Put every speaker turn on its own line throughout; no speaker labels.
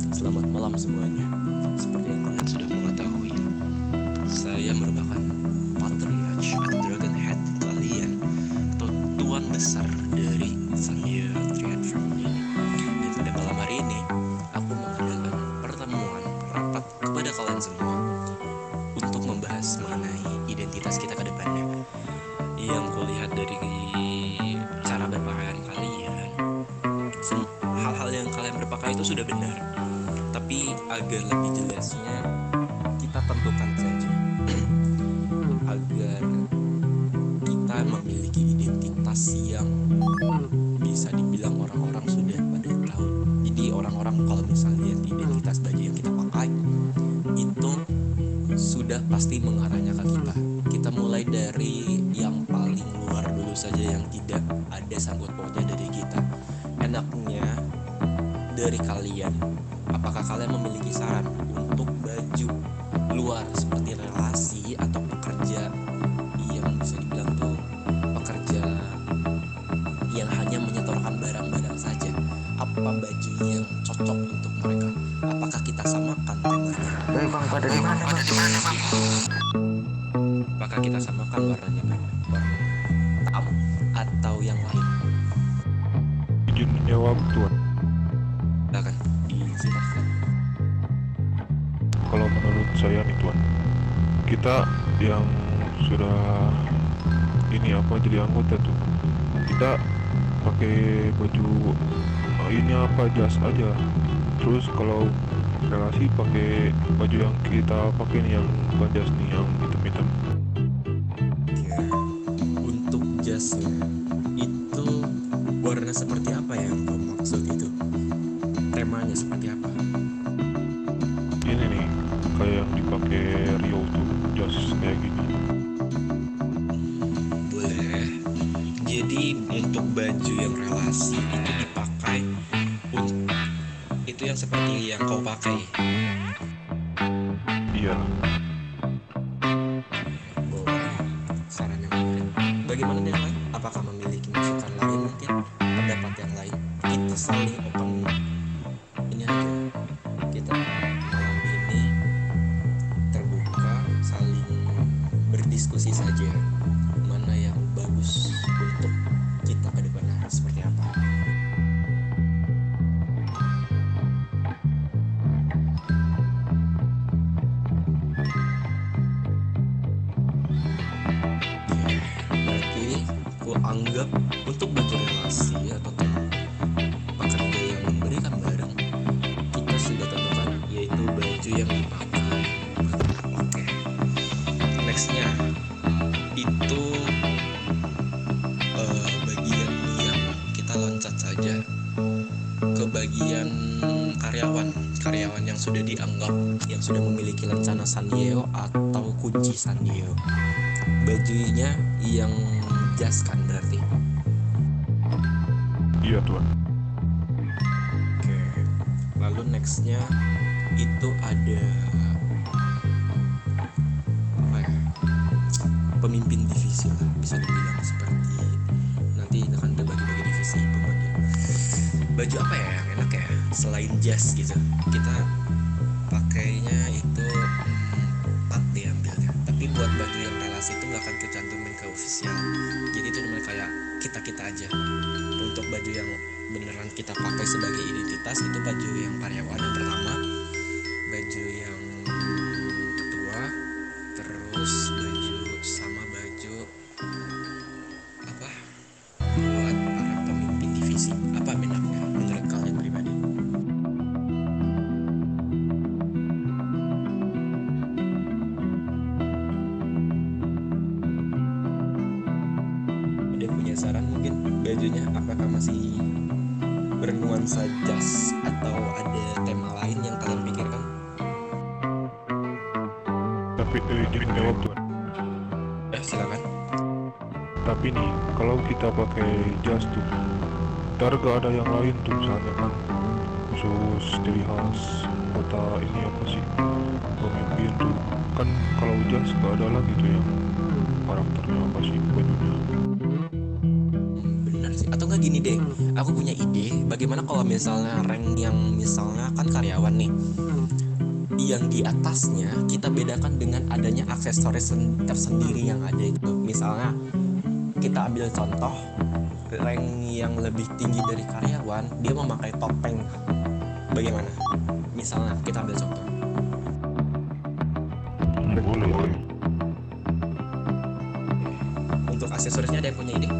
Selamat malam semuanya. Seperti yang kalian sudah mengetahui, saya merupakan patriarch atau dragon head kalian, atau tuan besar dari Sanyo Triad Family. Dan pada malam hari ini, aku mengadakan pertemuan rapat kepada kalian semua untuk membahas mengenai identitas kita ke depannya. Yang kulihat dari cara berpakaian kalian, hal-hal yang kalian berpakai itu sudah benar, tapi agar lebih jelasnya kita tentukan saja agar kita memiliki identitas yang bisa dibilang orang-orang sudah pada tahu. Jadi orang-orang kalau misalnya lihat identitas baju yang kita pakai itu sudah pasti mengarahnya ke kita. Kita mulai dari yang paling luar dulu saja, yang tidak ada sangkut pautnya dari kita. Enaknya dari kalian, apakah kalian memiliki saran untuk baju luar seperti relasi atau pekerja yang bisa dibilang tuh pekerja yang hanya menyetorkan barang-barang saja? Apa baju yang cocok untuk mereka? Apakah kita samakan temanya?
Bang, pada di mana, Bang?
Apakah kita samakan warnanya, warna hitam atau yang lain?
Izin menjawab, Tuan.
Silakan, disilahkan.
Kalau menurut saya nih, Tuan, kita yang sudah jadi anggota tuh, kita pakai baju ini jas aja. Terus kalau relasi pakai baju yang kita pakai nih, yang bukan jas nih, yang hitam-hitam.
Untuk jasnya itu warna seperti apa yang kau maksud itu? Temanya seperti apa?
Ini nih, kayak yang dipakai Rio tuh, jas kayak gini.
Boleh. Jadi untuk baju yang relasi itu dipakai itu yang seperti yang kau pakai.
Iya.
Boleh. Saran yang menarik. Bagaimana yang lain? Apakah memiliki masukan lain mungkin? Pendapat yang lain? Kita saling open. Ini aja. Kita malam ini terbuka, saling berdiskusi saja. Mana yang bagus untuk kita ke depannya seperti apa? Berarti ku anggap untuk baju relasi atau pekerja yang memberikan barang, kita sudah tentukan yaitu baju yang dipakai. Oke. Nextnya itu bagian yang kita loncat saja ke bagian karyawan yang sudah dianggap yang sudah memiliki lencana Sanyo atau kunci Sanyo. Bajunya yang jas kan berarti?
Iya, Tuan.
Oke. Lalu nextnya itu ada apa ya? Pemimpin divisi lah, bisa dibilang seperti nanti akan terbagi-bagi divisi pembagian. Baju apa ya yang enak ya selain jas gitu? Kita pakainya itu diambilnya. Tapi buat baju yang relasi itu nggak akan kecantumin ke official. Jadi itu namanya kayak kita aja. Untuk baju yang beneran kita pakai sebagai identitas itu baju yang karyawan yang pertama, baju yang ketua, terus baju apa buat para pemimpin divisi. Apa minatnya menurut kalian pribadi? Ada punya saran mungkin bajunya apakah masih bernuansa jas atau ada tema lain yang kalian pikirkan?
Tapi izin menjawab, Tuan.
Silakan.
Tapi nih, kalau kita pakai jas tuh, ntar gak ada yang lain tuh, misalnya kan khusus ciri khas kota ini apa sih, pemimpin tuh kan. Kalau jas gak ada lagi tuh yang karakternya apa sih bajunya.
Benar sih? Atau enggak gini deh, aku punya ide, bagaimana kalau misalnya rank yang misalnya kan karyawan nih, yang di atasnya kita bedakan dengan adanya aksesoris tersendiri yang ada itu. Misalnya kita ambil contoh rank yang lebih tinggi dari karyawan, dia memakai topeng. Bagaimana? Misalnya kita ambil contoh.
Boleh.
Untuk aksesorisnya ada yang punya ide?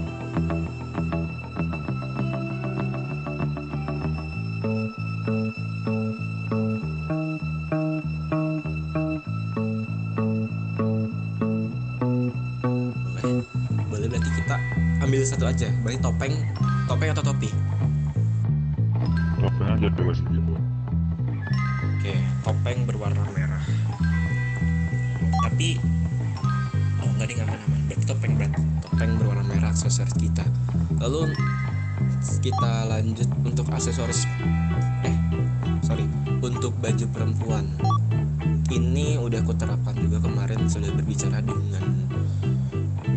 Boleh berarti kita ambil satu aja. Berarti topeng atau topi?
Topeng aja bebas gitu.
Oke, topeng berwarna merah. Tapi enggak deh, aman. Berarti topeng berwarna merah aksesoris kita. Lalu kita lanjut untuk aksesoris untuk baju perempuan. Ini udah aku terapkan juga kemarin, sudah berbicara dengan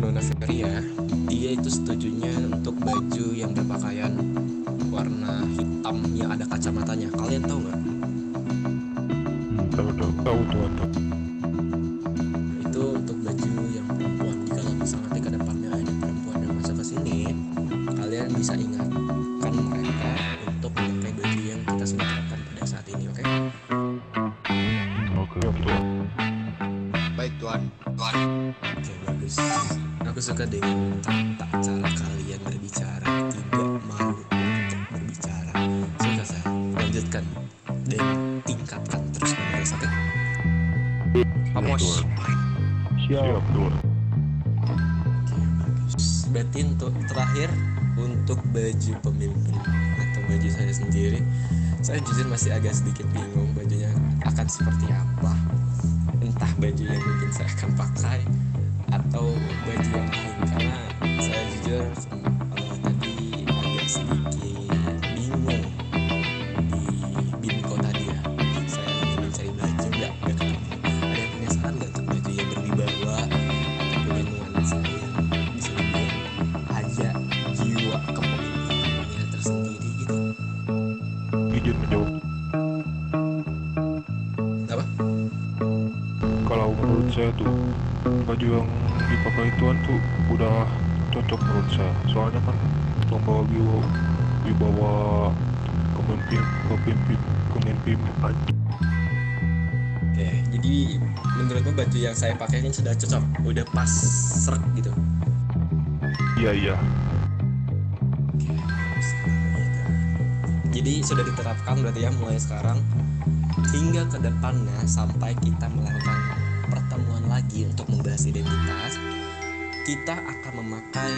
Nona Feria. Dia itu setujunya untuk baju yang berpakaian warna hitam yang ada kacamatanya. Kalian tahu nggak?
Tahu.
Itu untuk baju yang perempuan. Jika misalnya nanti ke depannya ada perempuan yang masuk ke sini, kalian bisa ingatkan mereka untuk memakai baju yang kita sudah terapkan pada saat ini, oke?
Oke, Tuan.
Baik Tuan.
Oke, bagus. Aku suka dengan tata cara kalian berbicara, tidak malu untuk berbicara. Suka saya. Lanjutkan dan tingkatkan terus menerus, oke? Vamos.
Siap, Tuan.
Oke, bagus. Berarti untuk terakhir, untuk baju pemimpin atau baju saya sendiri, saya jujur masih agak sedikit bingung bajunya akan seperti apa. Entah baju yang mungkin saya akan pakai atau baju yang lain, karena saya jujur tadi agak sedikit bingung di Binko tadi ya. Saya ingin mencari baju nggak ketemu. Ada yang punya saran nggak untuk baju yang berwibawa atau punya nuansa yang bisa dibilang ada jiwa kepemimpinannya tersendiri gitu?
Izin menjawab.
Apa?
Kalau menurut saya tuh baju yang dipakai Tuan tuh udah cocok menurut saya. Soalnya kan membawa wibawa kepemimpinan aja.
Oke, jadi menurutmu baju yang saya pakai ini sudah cocok, udah pas serak gitu?
Iya.
Oke, bagus gitu. Jadi sudah diterapkan berarti ya mulai sekarang hingga ke depannya sampai kita melakukan pertemuan lagi untuk membahas identitas. Kita akan memakai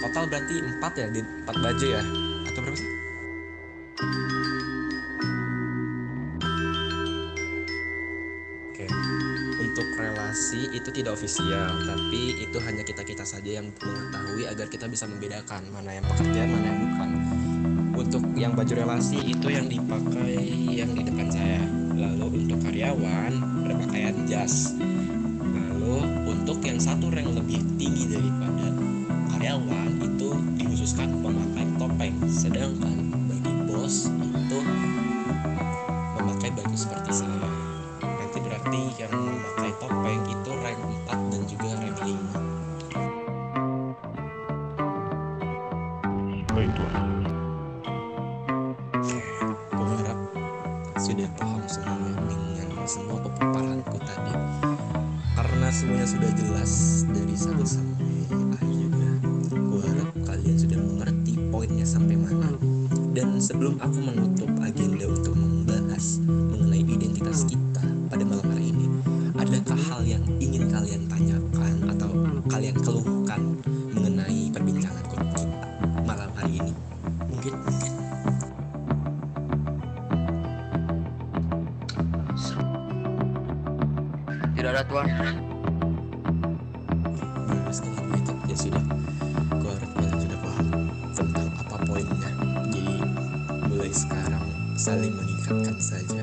total berarti 4 ya, 4 baju ya? Atau berapa sih? Oke. Untuk relasi itu tidak ofisial, tapi itu hanya kita saja yang mengetahui agar kita bisa membedakan mana yang pekerjaan, mana yang bukan. Untuk yang baju relasi itu yang dipakai yang di depan saya. Lalu untuk karyawan berpakaian jas. Lalu untuk yang satu rank lebih tinggi daripada karyawan itu dikhususkan memakai topeng. Sedangkan bagi bos itu memakai baju seperti saya. Nanti berarti yang memakai topeng itu rank 4 dan juga rank 5.
Baik, Tuan.
Aku harap sudah paham semuanya dengan semua pemaparanku tadi, karena semuanya sudah jelas dari satu sampai akhir juga. Aku harap kalian sudah mengerti poinnya sampai mana. Dan sebelum aku menutup agenda untuk membahas mengenai identitas kita pada malam hari ini, adakah hal yang ingin kalian tanyakan atau kalian keluhkan mengenai perbincangan kita malam hari ini? Mungkin
Tidak ada Tuan.
bagus kalau begitu ya sudah. Aku harap kalian sudah paham tentang apa poinnya. Jadi mulai sekarang saling meningkatkan saja.